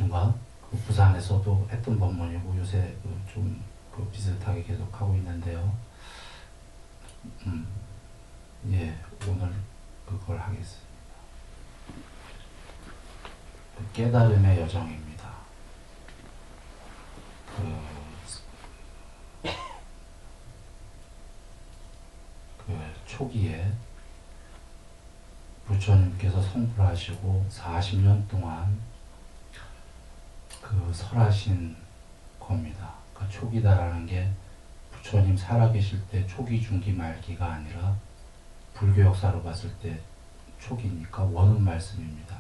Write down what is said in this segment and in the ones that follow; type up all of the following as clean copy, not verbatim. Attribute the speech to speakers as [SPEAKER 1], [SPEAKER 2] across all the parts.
[SPEAKER 1] 중간 그 부산에서도 했던 법문이고 요새 좀 비슷하게 계속 하고 있는데요. 예, 오늘 그걸 하겠습니다. 깨달음의 여정입니다. 초기에 부처님께서 성불하시고 40년 동안 설하신 겁니다. 초기다라는 게 부처님 살아계실 때 초기, 중기, 말기가 아니라 불교 역사로 봤을 때 초기니까 원음 말씀입니다.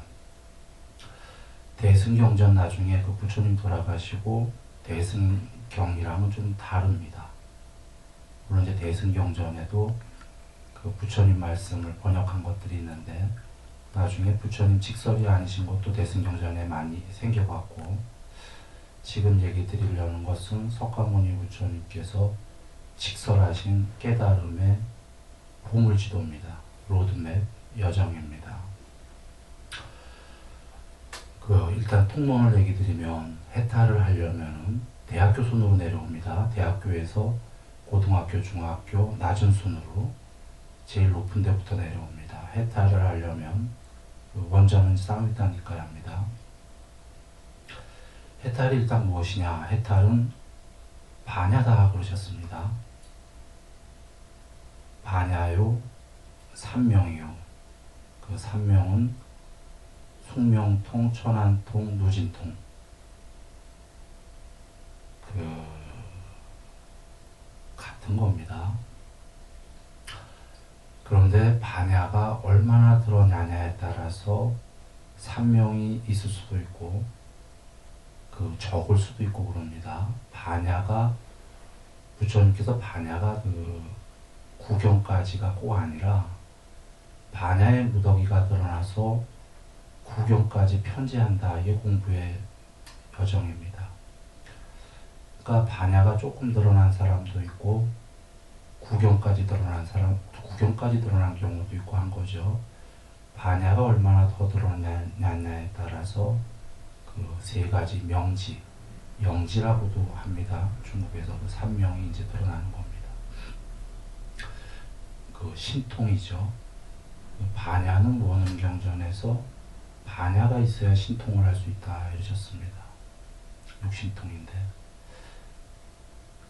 [SPEAKER 1] 대승경전 나중에 부처님 돌아가시고 대승경이랑은 좀 다릅니다. 물론 이제 대승경전에도 부처님 말씀을 번역한 것들이 있는데 나중에 부처님 직설이 아니신 것도 대승경전에 많이 생겨갖고 지금 얘기 드리려는 것은 석가모니 부처님께서 직설하신 깨달음의 보물지도입니다. 로드맵 여정입니다. 일단 통문을 얘기 드리면 해탈을 하려면 대학교 순으로 내려옵니다. 대학교에서 고등학교, 중학교, 낮은 순으로 제일 높은 데부터 내려옵니다. 해탈을 하려면 원자는 쌍위단이니까 합니다. 해탈이 일단 무엇이냐? 해탈은 반야다 그러셨습니다. 반야요, 삼명이요. 그 삼명은 숙명통, 천안통, 누진통. 같은 겁니다. 그런데 반야가 얼마나 들어냐냐에 따라서 삼명이 있을 수도 있고 적을 수도 있고 그럽니다. 반야가 부처님께서 반야가 구경까지가 꼭 아니라 반야의 무더기가 드러나서 구경까지 편지한다. 이게 공부의 여정입니다. 그러니까 반야가 조금 드러난 사람도 있고 구경까지 드러난 경우도 있고 한 거죠. 반야가 얼마나 더 드러나냐에 따라서 세 가지 명지, 영지라고도 합니다. 중국에서 삼명이 이제 드러나는 겁니다. 신통이죠. 반야는 원음경전에서 반야가 있어야 신통을 할 수 있다 이러셨습니다. 육신통인데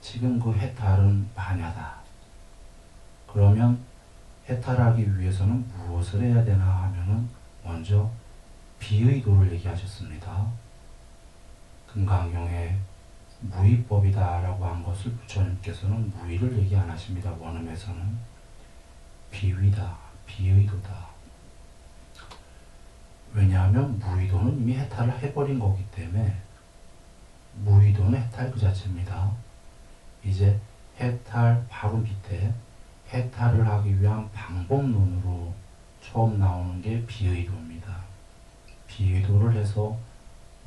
[SPEAKER 1] 지금 해탈은 반야다. 그러면 해탈하기 위해서는 무엇을 해야 되나 하면은 먼저 비의도를 얘기하셨습니다. 금강경에 무의법이다 라고 한 것을 부처님께서는 무의를 얘기 안 하십니다. 원음에서는 비의다, 비의도다. 왜냐하면 무의도는 이미 해탈을 해버린 거기 때문에 무의도는 해탈 그 자체입니다. 이제 해탈 바로 밑에 해탈을 하기 위한 방법론으로 처음 나오는 게 비의도입니다. 비의도를 해서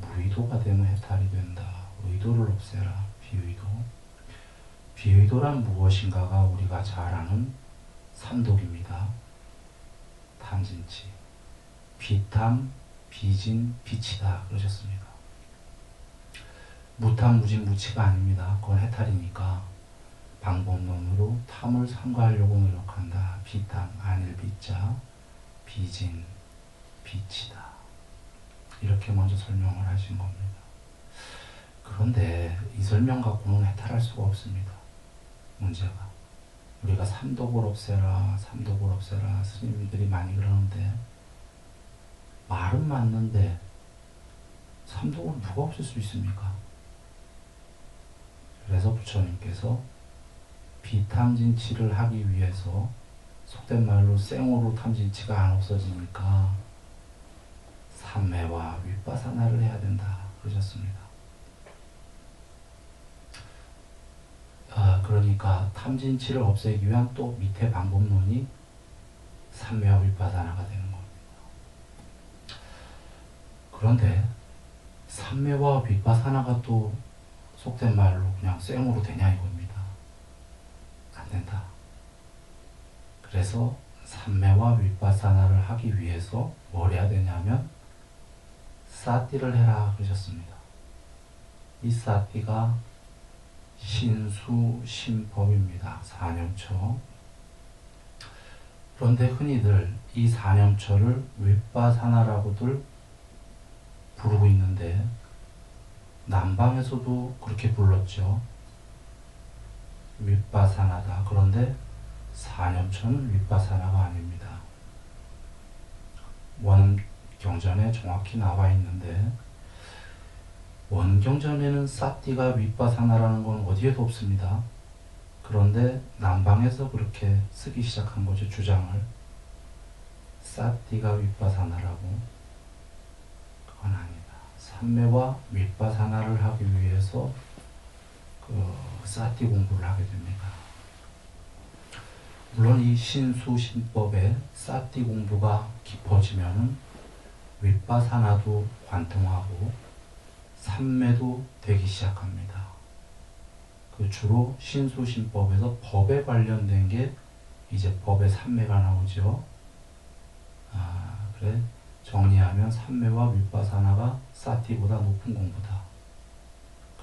[SPEAKER 1] 무의도가 되면 해탈이 된다. 의도를 없애라. 비의도. 비의도란 무엇인가가 우리가 잘 아는 삼독입니다. 탐진치. 비탐, 비진, 비치다 그러셨습니다. 무탐, 무진, 무치가 아닙니다. 그건 해탈이니까 방법론으로 탐을 삼가하려고 노력한다. 비탐, 아닐 비자, 비진, 비치다. 이렇게 먼저 설명을 하신 겁니다. 그런데 이 설명 갖고는 해탈할 수가 없습니다. 문제가. 우리가 삼독을 없애라, 삼독을 없애라 스님들이 많이 그러는데 말은 맞는데 삼독을 누가 없앨 수 있습니까? 그래서 부처님께서 비탐진치를 하기 위해서 속된 말로 생으로 탐진치가 안 없어지니까 삼매와 윗바사나를 해야 된다 그러셨습니다. 그러니까 탐진치를 없애기 위한 또 밑에 방법론이 삼매와 윗바사나가 되는 겁니다. 그런데 삼매와 윗바사나가 또 속된 말로 그냥 생으로 되냐 이겁니다. 안 된다. 그래서 삼매와 윗바사나를 하기 위해서 뭘 해야 되냐면 사띠를 해라 그러셨습니다. 이 사띠가 신수신법입니다. 사념처. 그런데 흔히들 이 사념처를 윗바사나라고들 부르고 있는데 남방에서도 그렇게 불렀죠. 윗바사나다. 그런데 사념처는 윗바사나가 아닙니다. 원경전에 정확히 나와 있는데 원경전에는 사띠가 윗바사나라는 건 어디에도 없습니다. 그런데 남방에서 그렇게 쓰기 시작한 거죠. 주장을. 사띠가 윗바사나라고. 그건 아니다. 삼매와 윗바사나를 하기 위해서 사띠 공부를 하게 됩니다. 물론 이 신수신법에 사띠 공부가 깊어지면은 윗바사나도 관통하고 삼매도 되기 시작합니다. 그 주로 신수신법에서 법에 관련된 게 이제 법의 삼매가 나오죠. 그래 정리하면 삼매와 윗바사나가 사띠보다 높은 공부다.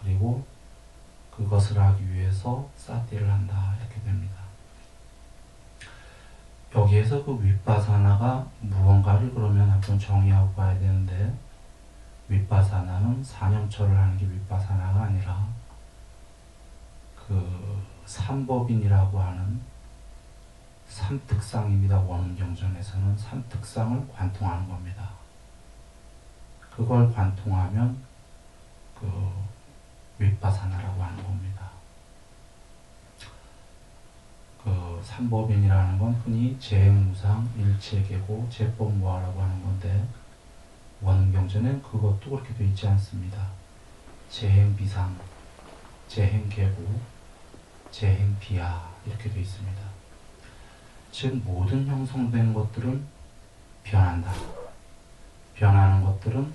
[SPEAKER 1] 그리고 그것을 하기 위해서 사띠를 한다. 이렇게 됩니다. 여기에서 그 윗바사나가 무언가를 그러면 한번 정의하고 가야 되는데 윗바사나는 사념처를 하는 게 윗바사나가 아니라 그 삼법인이라고 하는 삼특상입니다. 원경전에서는 삼특상을 관통하는 겁니다. 그걸 관통하면 그 윗바사나라고 하는 겁니다. 그 삼법인이라는 건 흔히 재행무상, 일체계고, 제법무화라고 하는 건데 원경전엔 그것도 그렇게 되어 있지 않습니다. 재행비상, 재행계고, 재행비하 이렇게 되어 있습니다. 즉 모든 형성된 것들은 변한다. 변하는 것들은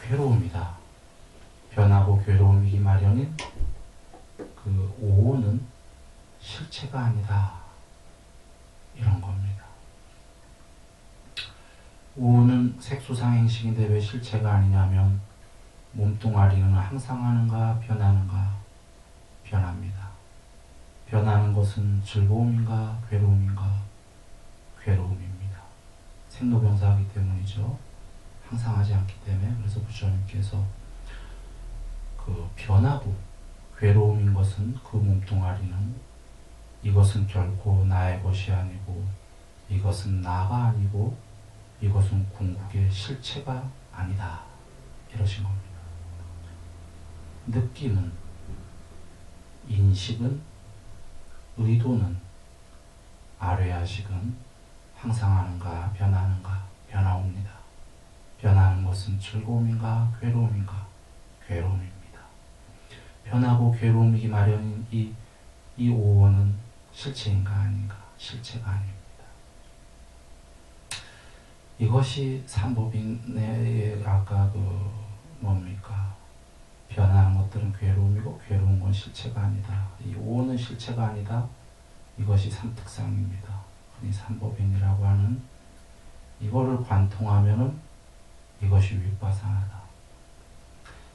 [SPEAKER 1] 괴로움이다. 변하고 괴로움이기 마련인 그 오는 실체가 아니다. 이런 겁니다. 오는 색수상행식인데 왜 실체가 아니냐면 몸뚱아리는 항상 하는가 변하는가? 변합니다. 변하는 것은 즐거움인가 괴로움인가? 괴로움입니다. 생로병사하기 때문이죠. 항상 하지 않기 때문에. 그래서 부처님께서 그 변하고 괴로움인 것은 그 몸뚱아리는 이것은 결코 나의 것이 아니고 이것은 나가 아니고 이것은 궁극의 실체가 아니다. 이러신 겁니다. 느낌은, 인식은, 의도는, 아뢰야식은 항상 하는가 변하는가? 변화옵니다. 변하는 것은 즐거움인가 괴로움인가? 괴로움입니다. 변하고 괴로움이기 마련인 이 오원은 실체인가 아닌가? 실체가 아닙니다. 이것이 삼법인의 아까 그 뭡니까? 변하는 것들은 괴로움이고 괴로운 건 실체가 아니다. 이 오원은 실체가 아니다. 이것이 삼특상입니다. 흔히 삼법인이라고 하는 이거를 관통하면은 이것이 윗바사나다.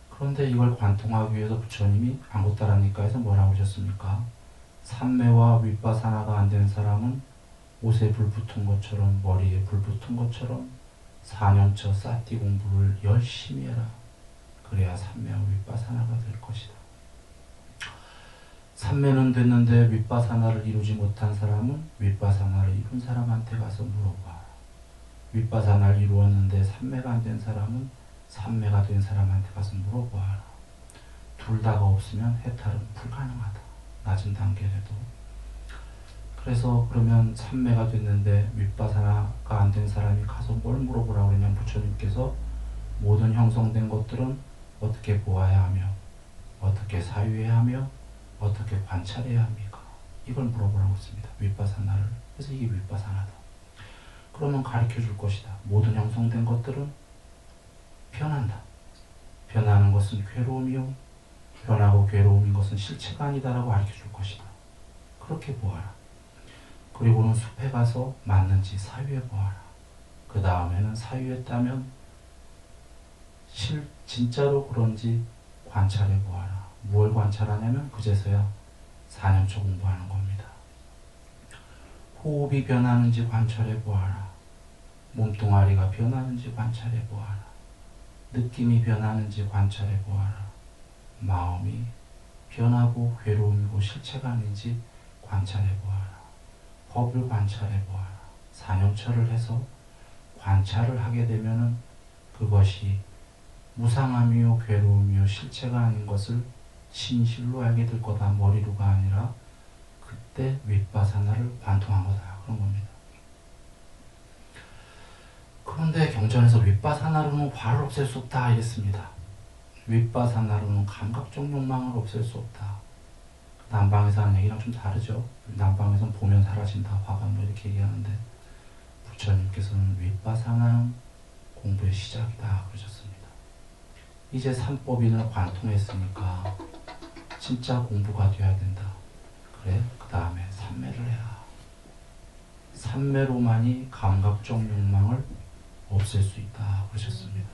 [SPEAKER 1] 그런데 이걸 관통하기 위해서 부처님이 안고따라니까에서 뭐라고 하셨습니까? 삼매와 윗바사나가 안 된 사람은 옷에 불 붙은 것처럼 머리에 불 붙은 것처럼 4년처 사띠 공부를 열심히 해라. 그래야 삼매와 윗바사나가 될 것이다. 삼매는 됐는데 윗바사나를 이루지 못한 사람은 윗바사나를 이룬 사람한테 가서 물어봐. 윗바사나를 이루었는데 삼매가 안 된 사람은 삼매가 된 사람한테 가서 물어봐라. 둘 다가 없으면 해탈은 불가능하다. 낮은 단계라도. 그래서 그러면 삼매가 됐는데 윗바사나가 안 된 사람이 가서 뭘 물어보라고 그러냐면 부처님께서 모든 형성된 것들은 어떻게 보아야 하며 어떻게 사유해야 하며 어떻게 관찰해야 합니까? 이걸 물어보라고 했습니다. 윗바사나를. 그래서 이게 윗바사나다. 그러면 가르쳐 줄 것이다. 모든 형성된 것들은 변한다. 변하는 것은 괴로움이요. 변하고 괴로움인 것은 실체가 아니다라고 가르쳐 줄 것이다. 그렇게 보아라. 그리고는 숲에 가서 맞는지 사유해 보아라. 그 다음에는 사유했다면 진짜로 그런지 관찰해 보아라. 무엇을 관찰하냐면 그제서야 4년초 공부하는 겁니다. 호흡이 변하는지 관찰해 보아라. 몸뚱아리가 변하는지 관찰해 보아라. 느낌이 변하는지 관찰해 보아라. 마음이 변하고 괴로움이고 실체가 아닌지 관찰해 보아라. 법을 관찰해 보아라. 4년처를 해서 관찰을 하게 되면은 그것이 무상함이요 괴로움이요 실체가 아닌 것을 진실로 알게 될 거다. 머리로가 아니라 그때 윗바사나를 관통한 거다. 그런 겁니다. 그런데 경전에서 윗바사나로는 화를 없앨 수 없다 이랬습니다. 윗바사나로는 감각적 욕망을 없앨 수 없다. 남방에서 하는 얘기랑 좀 다르죠. 남방에서는 보면 사라진다, 화가 뭐 이렇게 얘기하는데 부처님께서는 윗바사나는 공부의 시작이다 그러셨습니다. 이제 삼법인을 관통했으니까 진짜 공부가 돼야 된다. 그래, 그 다음에 삼매를 해라. 삼매로만이 감각적 욕망을 없앨 수 있다 그러셨습니다.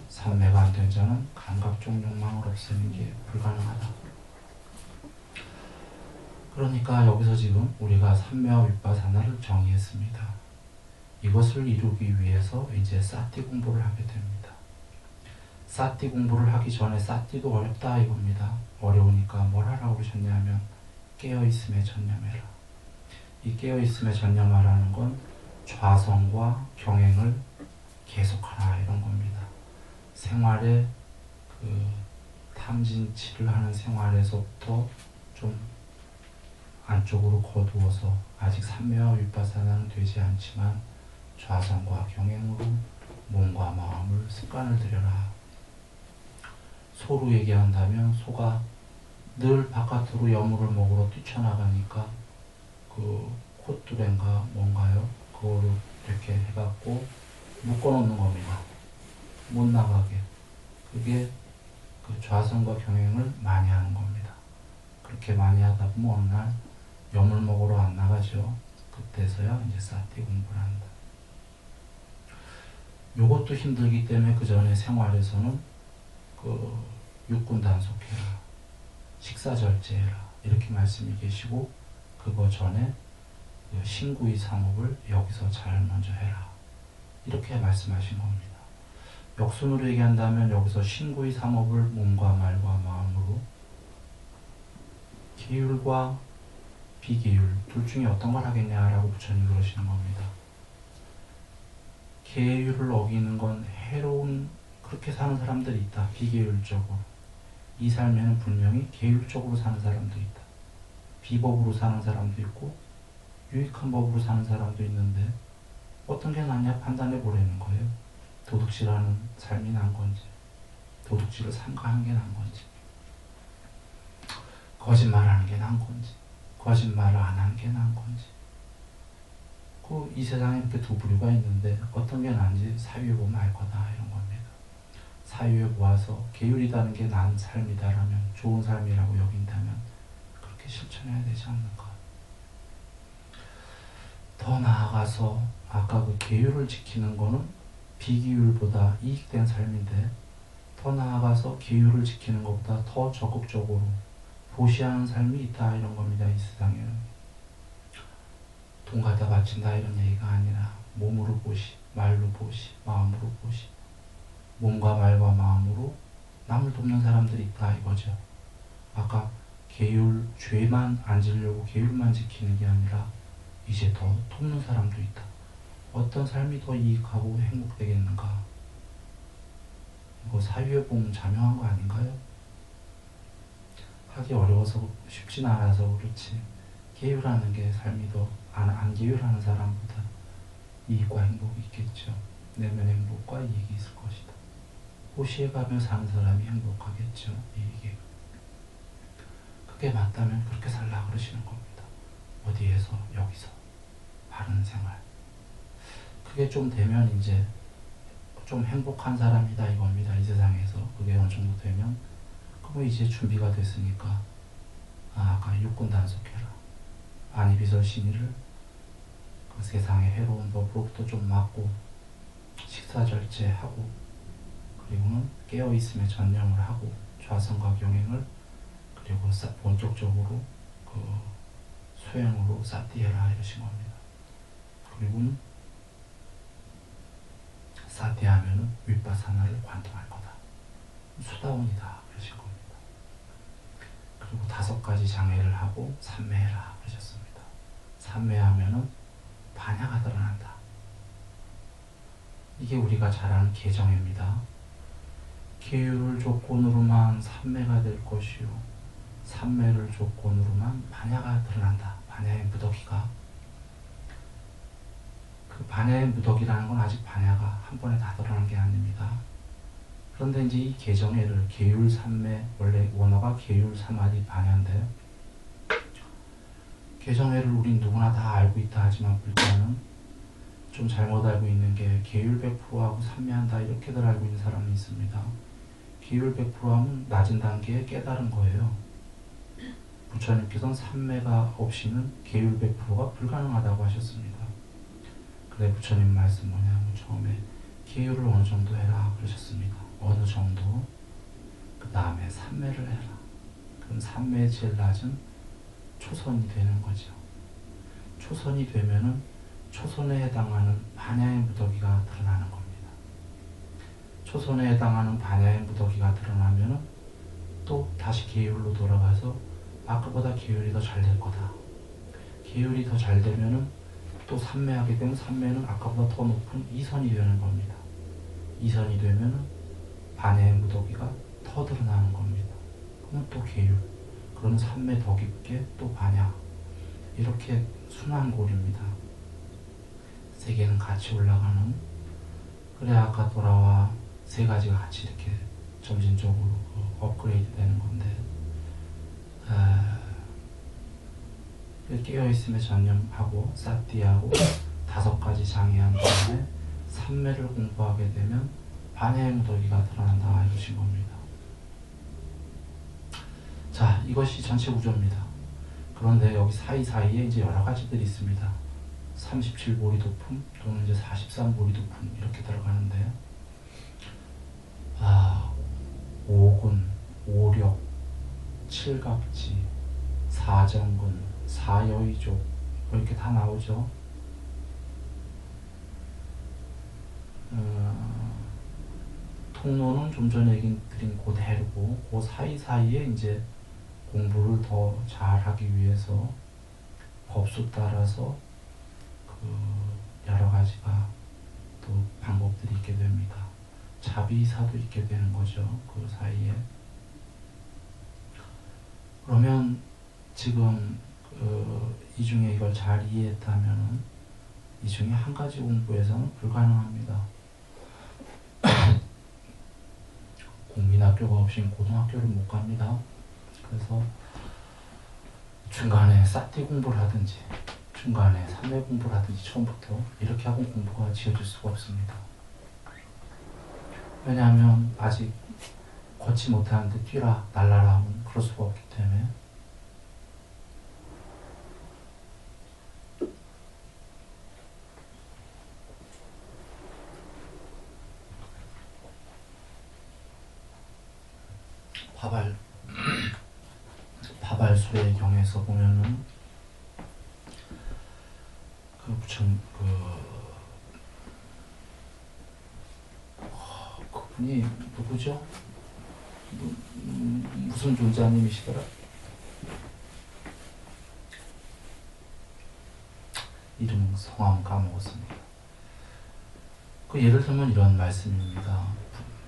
[SPEAKER 1] 삼매가 안 된 자는 감각적 욕망을 없애는 게 불가능하다. 그러니까 여기서 지금 우리가 삼매와 윗바사나를 정의했습니다. 이것을 이루기 위해서 이제 사티 공부를 하게 됩니다. 사티 공부를 하기 전에 사티도 어렵다 이겁니다. 어려우니까 뭘 하라고 그러셨냐면 깨어있음에 전념해라. 이 깨어있음에 전념하라는 건 좌성과 경행을 계속하라 이런 겁니다. 생활에 그 탐진치를 하는 생활에서부터 좀 안쪽으로 거두어서 아직 삼매와 윗바사나는 되지 않지만 좌성과 경행으로 몸과 마음을 습관을 들여라. 소로 얘기한다면 소가 늘 바깥으로 여물을 먹으러 뛰쳐나가니까 그 콧뚜레인가 뭔가요? 그거를 이렇게 해갖고 묶어놓는 겁니다. 못 나가게. 그게 그 좌성과 경행을 많이 하는 겁니다. 그렇게 많이 하다 보면 어느 날 여물 먹으러 안 나가죠. 그때서야 이제 사티 공부를 한다. 요것도 힘들기 때문에 그 전에 생활에서는 그 육군 단속해라, 식사 절제해라 이렇게 말씀이 계시고 그거 전에 그 신구의 삼업을 여기서 잘 먼저 해라 이렇게 말씀하신 겁니다. 역순으로 얘기한다면 여기서 신구의 삼업을 몸과 말과 마음으로 계율과 비계율 둘 중에 어떤 걸 하겠냐라고 부처님 그러시는 겁니다. 계율을 어기는 건 해로운 그렇게 사는 사람들이 있다. 비계율적으로. 이 삶에는 분명히 계율적으로 사는 사람도 있다. 비법으로 사는 사람도 있고 유익한 법으로 사는 사람도 있는데 어떤 게 낫냐 판단해 보라는 거예요. 도둑질하는 삶이 난 건지 도둑질을 삼가하는 게 난 건지 거짓말하는 게 난 건지 거짓말을 안 하는 게 난 건지 그 이 세상에 이렇게 두 부류가 있는데 어떤 게 나은지 사유에 보면 알 거다 이런 겁니다. 사유에 보아서 계율이라는 게 난 삶이다라면 좋은 삶이라고 여긴다면 그렇게 실천해야 되지 않는가. 더 나아가서 아까 그 계율을 지키는 거는 비계율보다 이익된 삶인데 더 나아가서 계율을 지키는 것보다 더 적극적으로 보시하는 삶이 있다 이런 겁니다. 이 세상에는 돈 갖다 바친다 이런 얘기가 아니라 몸으로 보시, 말로 보시, 마음으로 보시 몸과 말과 마음으로 남을 돕는 사람들이 있다 이거죠. 아까 계율, 죄만 안 지려고 계율만 지키는 게 아니라 이제 더 돕는 사람도 있다. 어떤 삶이 더 이익하고 행복되겠는가. 이거 사유에 보면 자명한 거 아닌가요? 하기 어려워서 쉽진 않아서 그렇지 계율하는 게 삶이 더 안 계율하는 사람보다 이익과 행복이 있겠죠. 내면 행복과 이익이 있을 것이다. 호시해가며 사는 사람이 행복하겠죠. 이익이. 그게 맞다면 그렇게 살라 그러시는 겁니다. 어디에서? 여기서. 바른 생활. 그게 좀 되면 이제 좀 행복한 사람이다 이겁니다. 이 세상에서. 그게 어느 정도 되면 그럼 이제 준비가 됐으니까 아까 육군 단속해라. 아니비설신의를 그 세상의 해로운 법으로부터 좀 막고 식사 절제하고 그리고는 깨어있음에 전념을 하고 좌선과 경행을 그리고 본격적으로 그 수행으로 사티해라 이러신 겁니다. 그리고는 사티하면은 윗바사나를 관통할 거다. 수다원이다 그러신 겁니다. 그리고 5가지 장애를 하고 삼매해라 그러셨습니다. 삼매하면은 반야가 드러난다. 이게 우리가 잘 아는 개정입니다. 계율을 조건으로만 삼매가 될 것이요 삼매를 조건으로만 반야가 드러난다. 반야의 무더기가. 그 반야의 무더기라는 건 아직 반야가 한 번에 다 드러난 게 아닙니다. 그런데 이제 이 개정애를 계율 삼매, 원래 원어가 계율 삼아리 반야인데 개정애를 우린 누구나 다 알고 있다 하지만 불자는 좀 잘못 알고 있는 게 계율 100%하고 삼매한다 이렇게들 알고 있는 사람이 있습니다. 계율 100% 하면 낮은 단계에 깨달은 거예요. 부처님께서는 삼매가 없이는 계율 100%가 불가능하다고 하셨습니다. 그래 부처님 말씀 뭐냐면 처음에 계율을 어느 정도 해라 그러셨습니다. 어느 정도? 그 다음에 삼매를 해라. 그럼 삼매의 제일 낮은 초선이 되는 거죠. 초선이 되면은 초선에 해당하는 반야의 무더기가 드러나는 겁니다. 초선에 해당하는 반야의 무더기가 드러나면은 또 다시 계율로 돌아가서 아까보다 계율이 더 잘 될 거다. 계율이 더 잘 되면은 또 삼매하게 되면 삼매는 아까보다 더 높은 이선이 되는 겁니다. 이선이 되면은 반야의 무더기가 더 드러나는 겁니다. 그러면 또 계율. 그러면 삼매 더 깊게 또 반야. 이렇게 순환골입니다. 세계는 같이 올라가는. 그래 아까 돌아와 3가지가 같이 이렇게 점진적으로 업그레이드 되는 건데 깨어있음에 전념하고 사티하고 5가지 장애한 다음에 삼매를 공부하게 되면 반야의 무더기가 드러난다 이러신 겁니다. 자, 이것이 전체 구조입니다. 그런데 여기 사이사이에 이제 여러 가지들이 있습니다. 37보리 도품 또는 이제 43보리 도품 이렇게 들어가는데 오군, 오력, 칠갑지, 사정근, 사여의족 이렇게 다 나오죠. 통로는 좀 전에 드린 그대로고 그 사이사이에 이제 공부를 더 잘하기 위해서 법수 따라서 그 여러 가지가 또 방법들이 있게 됩니다. 자비사도 있게 되는 거죠. 그 사이에. 그러면 지금 이 중에 이걸 잘 이해했다면 이 중에 한 가지 공부에서는 불가능합니다. 국민학교가 없인 고등학교를 못 갑니다. 그래서 중간에 사티 공부를 하든지 중간에 삼매 공부를 하든지 처음부터 이렇게 하고 공부가 지어질 수가 없습니다. 왜냐하면 아직 걷지 못하는데 뛰라 날라라 하면 그럴 수가 없기 때문에. 바발수의 경에서 보면은 그분이 누구죠? 무슨 존자님이시더라? 이름 성함 까먹었습니다. 그 예를 들면 이런 말씀입니다.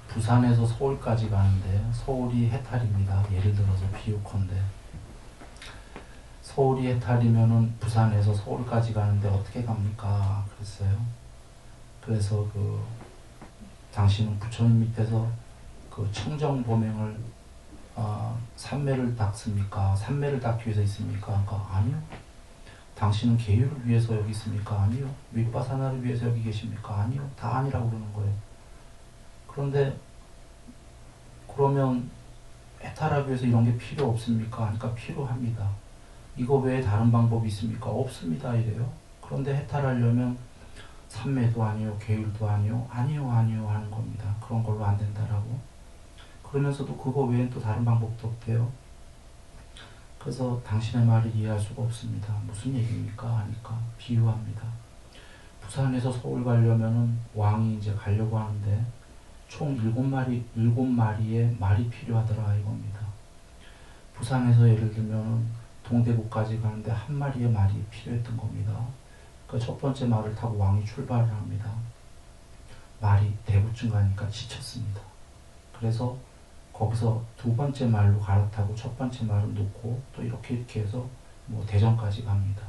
[SPEAKER 1] 부산에서 서울까지 가는데 서울이 해탈입니다. 예를 들어서 비유컨대 서울이 해탈이면은 부산에서 서울까지 가는데 어떻게 갑니까? 그랬어요. 그래서 당신은 부처님 밑에서 그 청정보명을 삼매를 닦습니까? 삼매를 닦기 위해서 있습니까? 그러니까 아니요. 당신은 계율을 위해서 여기 있습니까? 아니요. 윗바사나를 위해서 여기 계십니까? 아니요. 다 아니라고 그러는 거예요. 그런데 그러면 해탈하기 위해서 이런 게 필요 없습니까? 그러니까 필요합니다. 이거 외에 다른 방법이 있습니까? 없습니다. 이래요. 그런데 해탈하려면 삼매도 아니요, 계율도 아니요, 아니요, 아니요 하는 겁니다. 그런 걸로 안 된다라고. 그러면서도 그거 외엔 또 다른 방법도 없대요. 그래서 당신의 말을 이해할 수가 없습니다. 무슨 얘기입니까? 하니까 비유합니다. 부산에서 서울 가려면은 왕이 이제 가려고 하는데 총 7마리의 말이 필요하더라 이겁니다. 부산에서 예를 들면 동대구까지 가는데 한 마리의 말이 필요했던 겁니다. 그 첫 번째 말을 타고 왕이 출발을 합니다. 말이 대구쯤 가니까 지쳤습니다. 그래서 거기서 두 번째 말로 갈아타고 첫 번째 말을 놓고 또 이렇게 해서 뭐 대전까지 갑니다.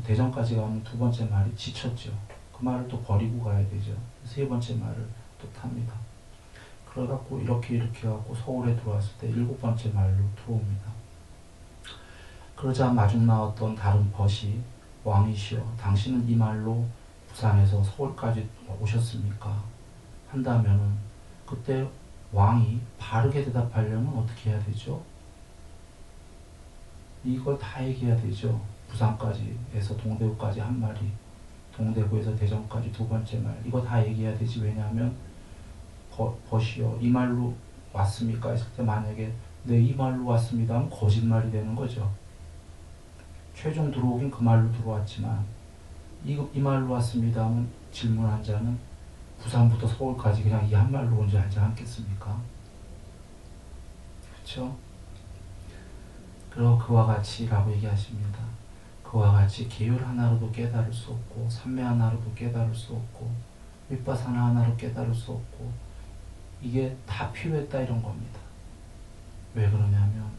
[SPEAKER 1] 대전까지 가면 두 번째 말이 지쳤죠. 그 말을 또 버리고 가야 되죠. 세 번째 말을 또 탑니다. 그래갖고 이렇게 해갖고 서울에 들어왔을 때 일곱 번째 말로 들어옵니다. 그러자 마중 나왔던 다른 벗이 왕이시여 당신은 이 말로 부산에서 서울까지 오셨습니까? 한다면은 그때 왕이 바르게 대답하려면 어떻게 해야 되죠? 이걸 다 얘기해야 되죠. 부산까지에서 동대구까지 한 마리, 동대구에서 대전까지 두 번째 말, 이거 다 얘기해야 되지. 왜냐하면 벗이요 이 말로 왔습니까? 했을 때 만약에 네 이 말로 왔습니다 하면 거짓말이 되는 거죠. 최종 들어오긴 그 말로 들어왔지만 이 말로 왔습니다 하면 질문한 자는 부산부터 서울까지 그냥 이 한 말로 온 줄 알지 않겠습니까? 그렇죠? 그리고 그와 같이라고 얘기하십니다. 그와 같이 계율 하나로도 깨달을 수 없고 삼매 하나로도 깨달을 수 없고 윗바사나 하나로 깨달을 수 없고 이게 다 필요했다 이런 겁니다. 왜 그러냐면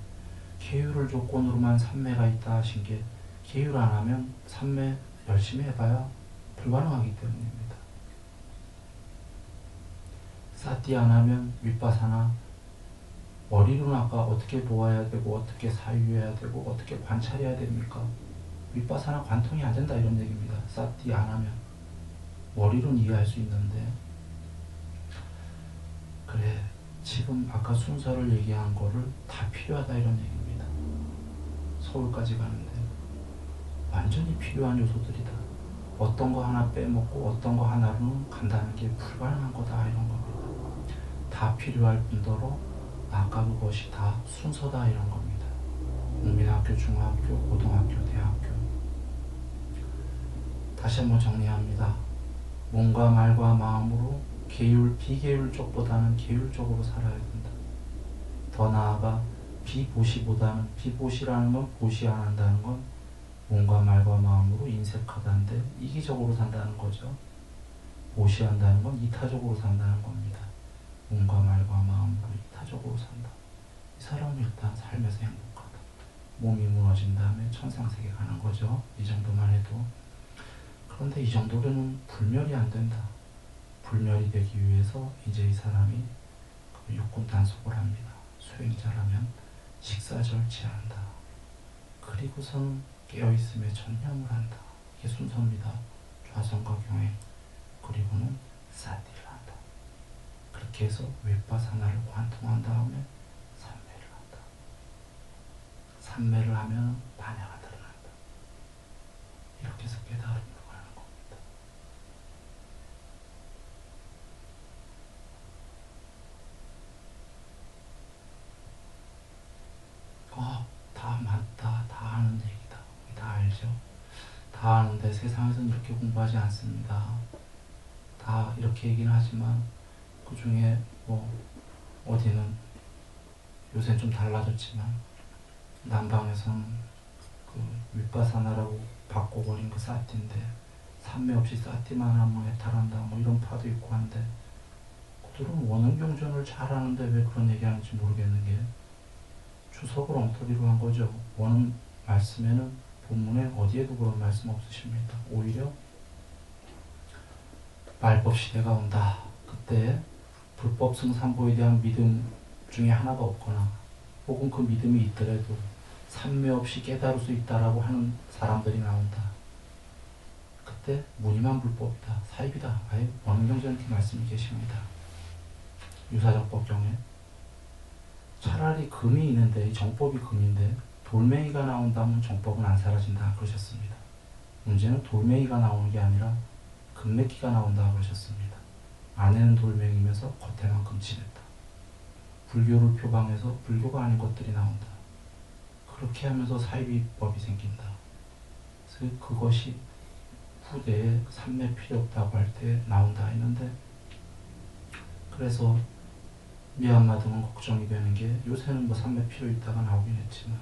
[SPEAKER 1] 계율을 조건으로만 삼매가 있다 하신 게 계율 안 하면 삼매 열심히 해봐야 불가능하기 때문입니다. 사티 안 하면 윗바사나 머리로는 아까 어떻게 보아야 되고 어떻게 사유해야 되고 어떻게 관찰해야 됩니까? 윗바사나 관통이 안 된다 이런 얘기입니다. 사티 안 하면 머리로는 이해할 수 있는데 그래 지금 아까 순서를 얘기한 거를 다 필요하다 이런 얘기입니다. 서울까지 가는데 완전히 필요한 요소들이다. 어떤 거 하나 빼먹고 어떤 거 하나로는 간다는 게 불가능한 거다 이런 겁니다. 다 필요할 뿐더러 아까 그것이 다 순서다 이런 겁니다. 국민학교, 중학교, 고등학교, 대학교. 다시 한번 정리합니다. 몸과 말과 마음으로 계율, 비계율 쪽보다는 계율 쪽으로 살아야 된다. 더 나아가 비보시보다는 비보시라는 건 보시 안 한다는 건 몸과 말과 마음으로 인색하다는데 이기적으로 산다는 거죠. 보시한다는 건 이타적으로 산다는 겁니다. 몸과 말과 마음으로 이타적으로 산다. 이 사람은 일단 삶에서 행복하다. 몸이 무너진 다음에 천상세계 가는 거죠. 이 정도만 해도. 그런데 이 정도로는 불멸이 안 된다. 불멸이 되기 위해서 이제 이 사람이 그 육군 단속을 합니다. 수행자라면 식사절 제한다. 그리고서는 깨어있음에 전념을 한다. 이게 순서입니다. 좌선과 경행. 그리고는 사티를 한다. 그렇게 해서 윗바사나를 관통한 다음에 삼매를 한다. 삼매를 하면 반야가 드러난다. 이렇게 해서 깨달음으로 가는 겁니다. 다 맞다. 다 아는 얘기다. 다 알죠? 다 아는데 세상에서는 이렇게 공부하지 않습니다. 다 이렇게 얘기는 하지만 그 중에 뭐 어디는 요새 좀 달라졌지만 남방에서는 그 윗바사나라고 바꿔버린 그 사티인데 삼매 없이 사티만 하면 해탈한다 뭐 이런 파도 있고 한데 그들은 원흥경전을 잘하는데 왜 그런 얘기하는지 모르겠는 게 주석을 엉터리로 한 거죠. 원흥 말씀에는 본문에 어디에도 그런 말씀 없으십니다. 오히려 말법 시대가 온다. 그때 불법 승산보에 대한 믿음 중에 하나가 없거나 혹은 그 믿음이 있더라도 삼매 없이 깨달을 수 있다라고 하는 사람들이 나온다. 그때 무늬만 불법이다. 사입이다. 아예 원흥경전에 말씀이 계십니다. 유사적 법경에 차라리 금이 있는데 이 정법이 금인데 돌멩이가 나온다면 정법은 안 사라진다 그러셨습니다. 문제는 돌멩이가 나오는 게 아니라 그 금맥기가 나온다 그러셨습니다. 안에는 돌멩이면서 겉에만큼 진했다. 불교를 표방해서 불교가 아닌 것들이 나온다. 그렇게 하면서 사이비법이 생긴다. 그래서 그것이 후대에 삼매 필요 없다고 할 때 나온다 했는데, 그래서 미얀마 등은 걱정이 되는 게, 요새는 뭐 삼매 필요 있다가 나오긴 했지만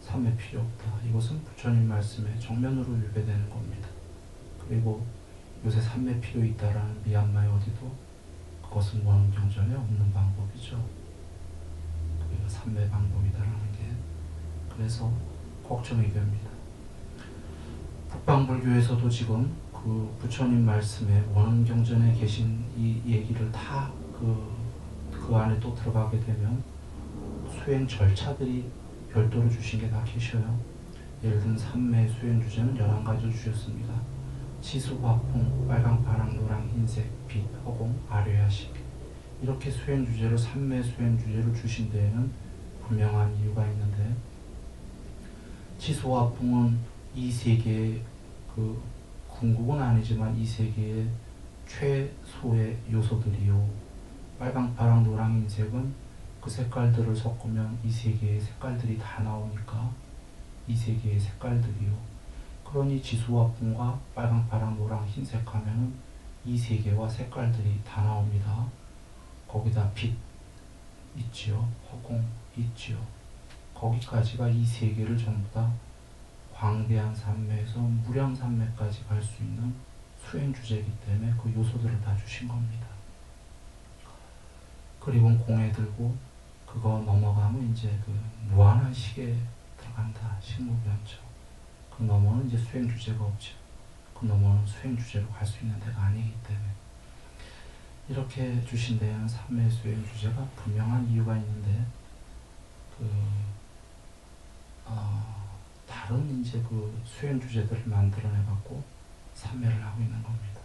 [SPEAKER 1] 삼매 필요 없다. 이것은 부처님 말씀에 정면으로 위배되는 겁니다. 그리고 요새 삼매 필요 있다라는 미얀마에 어디도, 그것은 원흥경전에 없는 방법이죠. 그게 삼매 방법이다라는 게. 그래서 걱정이 됩니다. 북방불교에서도 지금 그 부처님 말씀에 원흥경전에 계신 이 얘기를 다 그 안에 또 들어가게 되면 수행 절차들이 별도로 주신 게 다 계셔요. 예를 들면 삼매 수행 주제는 11가지를 주셨습니다. 치수, 화풍, 빨강, 파랑, 노랑, 흰색, 빛, 허공, 아뢰야식. 이렇게 수행 주제로 삼매 수행 주제를 주신 데에는 분명한 이유가 있는데, 치수, 화풍은 이 세계의 그 궁극은 아니지만 이 세계의 최소의 요소들이요. 빨강, 파랑, 노랑, 흰색은 그 색깔들을 섞으면 이 세계의 색깔들이 다 나오니까 이 세계의 색깔들이요. 그러니 지수와 풍과 빨강, 파랑, 노랑, 흰색 하면은 이 세계와 색깔들이 다 나옵니다. 거기다 빛 있지요. 허공 있지요. 거기까지가 이 세계를 전부 다 광대한 산매에서 무량 산매까지 갈 수 있는 수행 주제이기 때문에 그 요소들을 다 주신 겁니다. 그리고 공에 들고 그거 넘어가면 이제 그 무한한 식에 들어간다. 식무변처. 그 넘어는 이제 수행 주제가 없죠. 그 넘어는 수행 주제로 갈 수 있는 데가 아니기 때문에. 이렇게 주신 데에는 삼매 수행 주제가 분명한 이유가 있는데, 다른 이제 그 수행 주제들을 만들어내 갖고 삼매를 하고 있는 겁니다.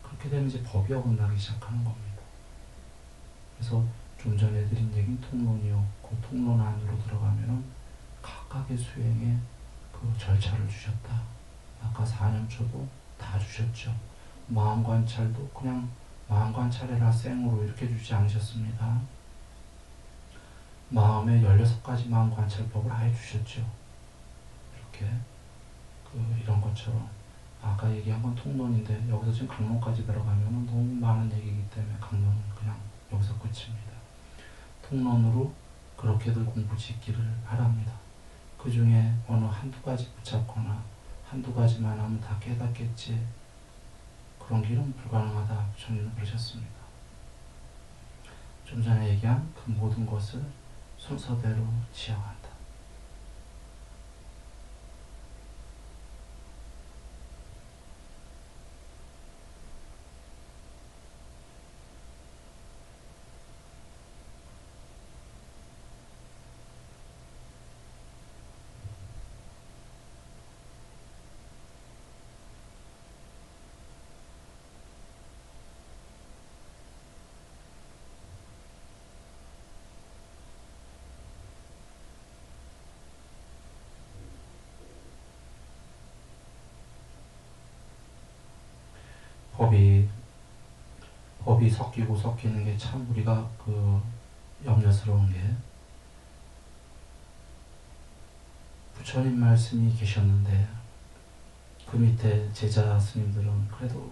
[SPEAKER 1] 그렇게 되면 이제 법이 어긋나기 시작하는 겁니다. 그래서 좀 전에 드린 얘기는 통론이요. 그 통론 안으로 들어가면은 각각의 수행에 그 절차를 주셨다. 아까 4년초도 다 주셨죠. 마음관찰도 그냥 마음관찰해라 생으로 이렇게 주지 않으셨습니다. 마음의 16가지 마음관찰법을 아예 주셨죠. 이렇게 이런 것처럼 아까 얘기한 건 통론인데, 여기서 지금 강론까지 들어가면은 너무 많은 얘기이기 때문에 강론은 그냥 여기서 끝입니다. 통론으로 그렇게들 공부 짓기를 바랍니다. 그 중에 어느 한두 가지 붙잡거나 한두 가지만 하면 다 깨닫겠지, 그런 길은 불가능하다. 부처님은 그러셨습니다. 좀 전에 얘기한 그 모든 것을 순서대로 지어간다. 법이 섞이고 섞이는 게 참 우리가 염려스러운 게, 부처님 말씀이 계셨는데 그 밑에 제자 스님들은 그래도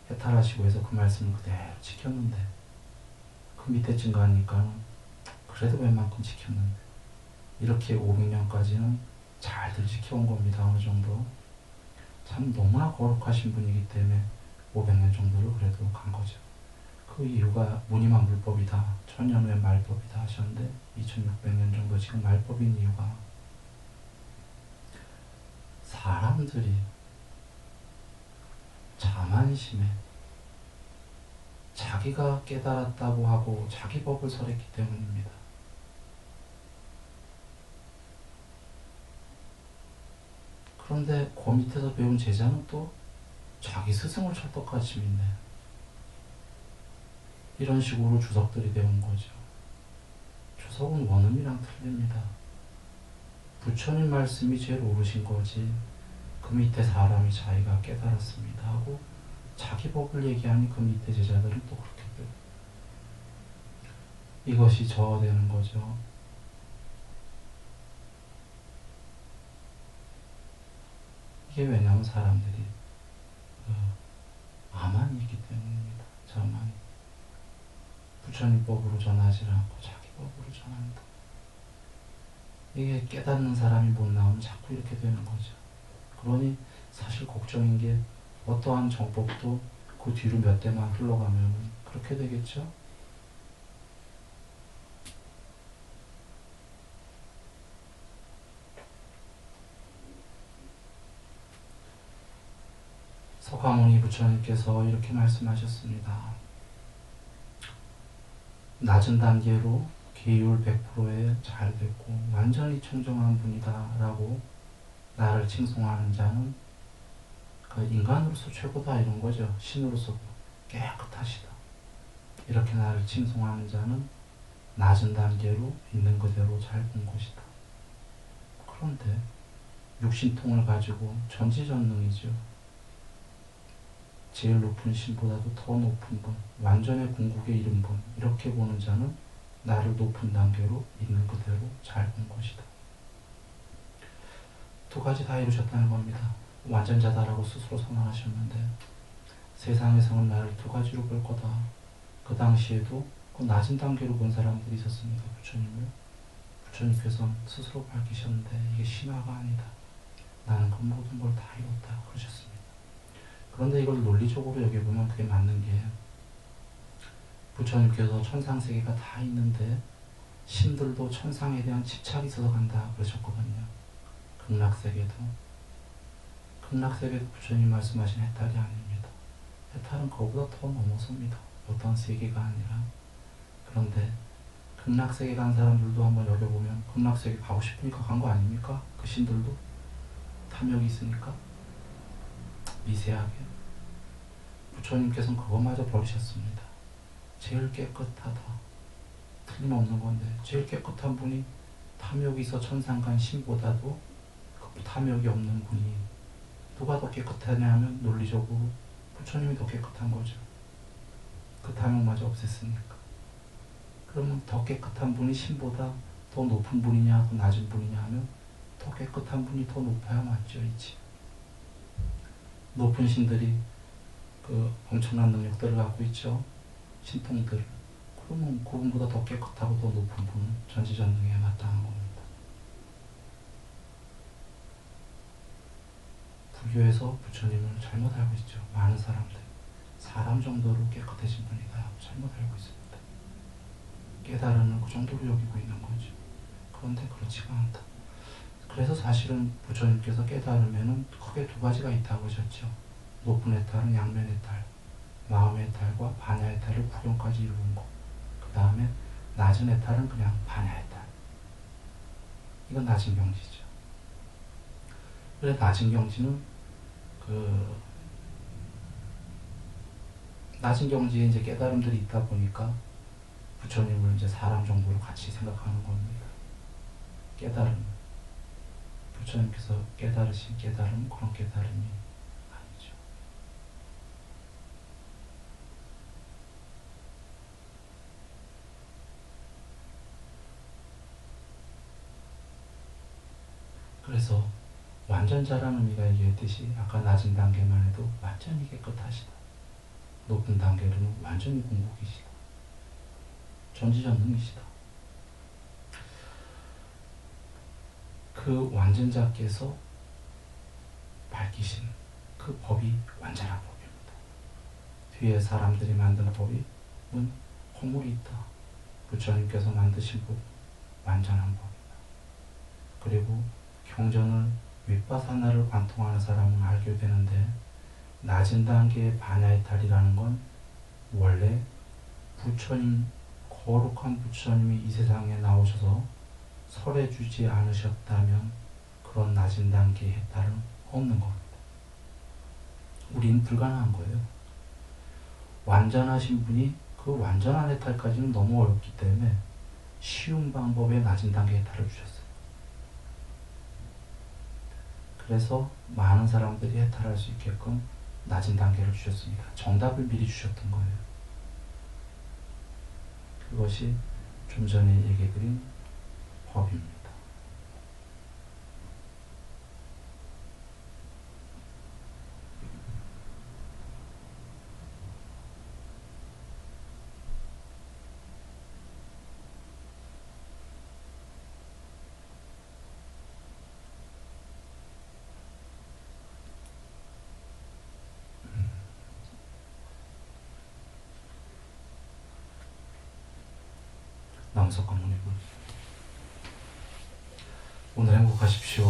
[SPEAKER 1] 해탈하시고 해서 그 말씀을 그대로 지켰는데, 그 밑에 증가하니까 그래도 웬만큼 지켰는데, 이렇게 500년까지는 잘들 지켜온 겁니다. 어느 정도. 참 너무나 거룩하신 분이기 때문에 500년 정도를 그래도 간 거죠. 그 이유가 무늬만 물법이다. 1000년 후에 말법이다 하셨는데 2600년 정도 지금 말법인 이유가, 사람들이 자만심에 자기가 깨달았다고 하고 자기 법을 설했기 때문입니다. 그런데 그 밑에서 배운 제자는 또 자기 스승을 찰떡같이 믿네. 이런 식으로 주석들이 되온 거죠. 주석은 원음이랑 틀립니다. 부처님 말씀이 제일 옳으신 거지, 그 밑에 사람이 자기가 깨달았습니다 하고 자기 법을 얘기하니 그 밑에 제자들은 또 그렇게 돼요. 이것이 저어되는 거죠. 이게 왜냐하면 사람들이 아만이 있기 때문입니다. 저만 부처님 법으로 전하지 않고 자기 법으로 전한다. 이게 깨닫는 사람이 못 나오면 자꾸 이렇게 되는 거죠. 그러니 사실 걱정인 게 어떠한 정법도 그 뒤로 몇 대만 흘러가면 그렇게 되겠죠. 석가모니 부처님께서 이렇게 말씀하셨습니다. 낮은 단계로 계율 100%에 잘 됐고 완전히 청정한 분이다 라고 나를 칭송하는 자는 그 인간으로서 최고다 이런 거죠. 신으로서 깨끗하시다. 이렇게 나를 칭송하는 자는 낮은 단계로 있는 그대로 잘 본 것이다. 그런데 육신통을 가지고 전지전능이죠. 제일 높은 신보다도 더 높은 분, 완전의 궁극에 이른 분, 이렇게 보는 자는 나를 높은 단계로 있는 그대로 잘 본 것이다. 두 가지 다 이루셨다는 겁니다. 완전자다라고 스스로 선언하셨는데 세상에서는 나를 두 가지로 볼 거다. 그 당시에도 그 낮은 단계로 본 사람들이 있었습니다. 부처님을. 부처님께서 스스로 밝히셨는데 이게 신화가 아니다. 나는 그 모든 걸 다 이뤘다. 그러셨습니다. 그런데 이걸 논리적으로 여겨보면 그게 맞는 게 부처님께서 천상세계가 다 있는데 신들도 천상에 대한 집착이 있어서 간다 그러셨거든요. 극락세계도 부처님 말씀하신 해탈이 아닙니다. 해탈은 그거보다 더 넘어섭니다. 어떤 세계가 아니라. 그런데 극락세계 간 사람들도 한번 여겨보면 극락세계 가고 싶으니까 간 거 아닙니까? 그 신들도 탐욕이 있으니까 미세하게. 부처님께서는 그것마저 버리셨습니다. 제일 깨끗하다. 틀림없는 건데 제일 깨끗한 분이 탐욕이 있어 천상 간 신보다도 그 탐욕이 없는 분이 누가 더 깨끗하냐 하면 논리적으로 부처님이 더 깨끗한 거죠. 그 탐욕마저 없앴으니까. 그러면 더 깨끗한 분이 신보다 더 높은 분이냐 더 낮은 분이냐 하면 더 깨끗한 분이 더 높아야 맞죠. 이치. 높은 신들이 그 엄청난 능력들을 갖고 있죠. 신통들. 그러면 그분보다 더 깨끗하고 더 높은 분은 전지전능에 마땅한 겁니다. 불교에서 부처님을 잘못 알고 있죠. 많은 사람들. 사람 정도로 깨끗해진 분이다. 잘못 알고 있습니다. 깨달음을 그 정도로 여기고 있는 거죠. 그런데 그렇지가 않다. 그래서 사실은 부처님께서 깨달음에는 크게 두 가지가 있다고 하셨죠. 높은 해탈은 양면 해탈, 마음의 해탈과 반야 해탈을 구경까지 이루는 것. 그 다음에 낮은 해탈은 그냥 반야 해탈. 이건 낮은 경지죠. 그래 낮은 경지는 낮은 경지에 이제 깨달음들이 있다 보니까 부처님을 이제 사람 정도로 같이 생각하는 겁니다. 깨달음. 부처님께서 깨달으신 깨달음 그런 깨달음이 아니죠. 그래서 완전자라는 의미가 얘기했듯이 아까 낮은 단계만 해도 완전히 깨끗하시다. 높은 단계로는 완전히 공복이시다. 전지전능이시다. 그 완전자께서 밝히신 그 법이 완전한 법입니다. 뒤에 사람들이 만든 법은 허물이 있다. 부처님께서 만드신 법 완전한 법이다. 그리고 경전을 윗바사나를 관통하는 사람은 알게 되는데 낮은 단계의 반야이탈이라는 건 원래 부처님, 거룩한 부처님이 이 세상에 나오셔서 설해주지 않으셨다면 그런 낮은 단계의 해탈은 없는 겁니다. 우리는 불가능한 거예요. 완전하신 분이 그 완전한 해탈까지는 너무 어렵기 때문에 쉬운 방법의 낮은 단계 해탈을 주셨어요. 그래서 많은 사람들이 해탈할 수 있게끔 낮은 단계를 주셨습니다. 정답을 미리 주셨던 거예요. 그것이 좀 전에 얘기해드린 법입니다. 남석 강문이군. 오늘 행복하십시오.